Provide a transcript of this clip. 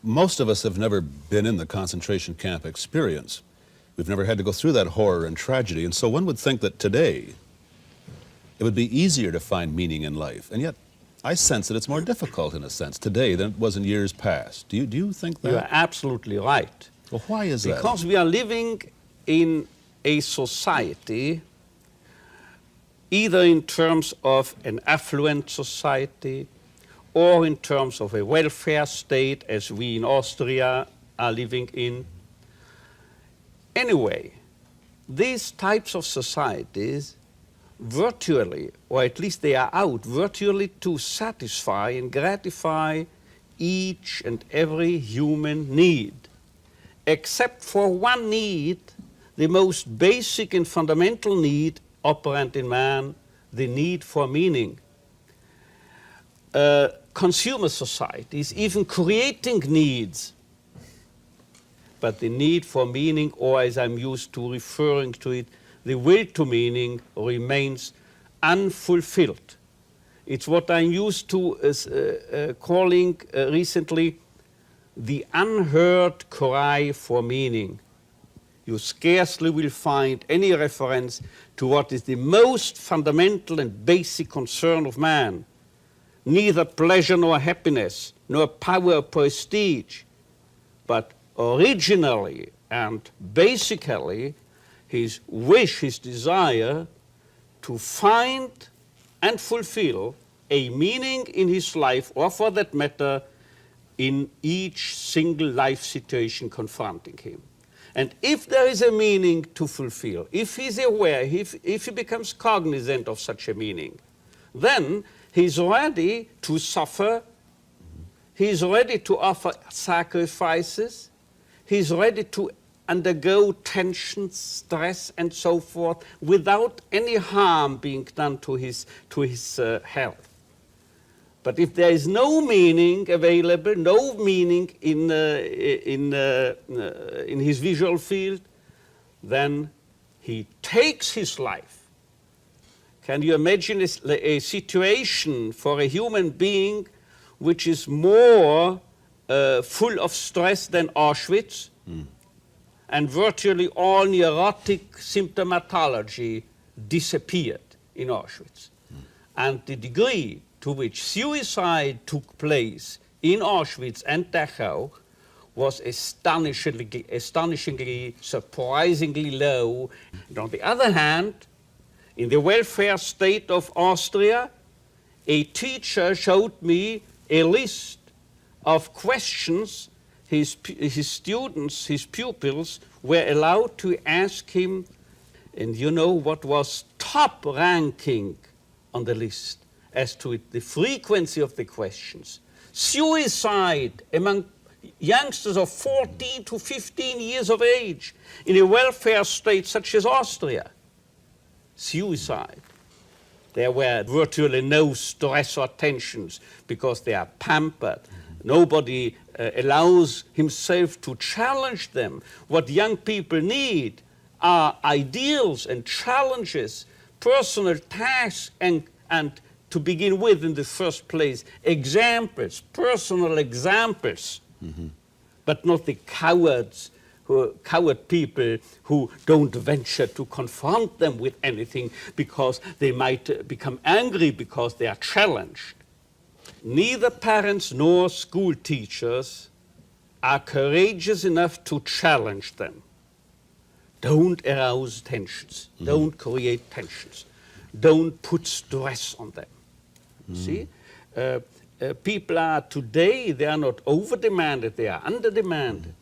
most of us have never been in the concentration camp experience. We've never had to go through that horror and tragedy, and so one would think that today it would be easier to find meaning in life, and yet I sense that it's more difficult in a sense today than it was in years past. Do you think that? You are absolutely right. Well, why is that? Because we are living in a society, either in terms of an affluent society or in terms of a welfare state, as we in Austria are living in. Anyway, these types of societies virtually, or at least they are out, virtually to satisfy and gratify each and every human need, except for one need, the most basic and fundamental need operant in man, the need for meaning. Consumer societies even creating needs, but the need for meaning, or as I'm used to referring to it, the will to meaning remains unfulfilled. It's what I'm used to calling recently the unheard cry for meaning. You scarcely will find any reference to what is the most fundamental and basic concern of man. Neither pleasure nor happiness, nor power or prestige, but originally and basically his wish, his desire to find and fulfill a meaning in his life, or for that matter, in each single life situation confronting him. And if there is a meaning to fulfill, if he's aware, if he becomes cognizant of such a meaning, then he's ready to suffer, he's ready to offer sacrifices, he's ready to undergo tensions, stress, and so forth, without any harm being done to his health. But if there is no meaning available, no meaning in his visual field, then he takes his life. Can you imagine a situation for a human being which is more full of stress than Auschwitz? And virtually all neurotic symptomatology disappeared in Auschwitz. And the degree to which suicide took place in Auschwitz and Dachau was astonishingly, surprisingly low. And on the other hand, in the welfare state of Austria, a teacher showed me a list of questions his students, his pupils, were allowed to ask him, and you know what was top ranking on the list as to the frequency of the questions? Suicide among youngsters of 14 to 15 years of age in a welfare state such as Austria. Suicide. There were virtually no stress or tensions because they are pampered. Nobody allows himself to challenge them. What young people need are ideals and challenges, personal tasks, and to begin with, in the first place, examples, personal examples, but not the coward people who don't venture to confront them with anything because they might become angry because they are challenged. Neither parents nor school teachers are courageous enough to challenge them. Don't arouse tensions. Don't create tensions. Don't put stress on them. See? People are today, they are not over-demanded, they are under-demanded.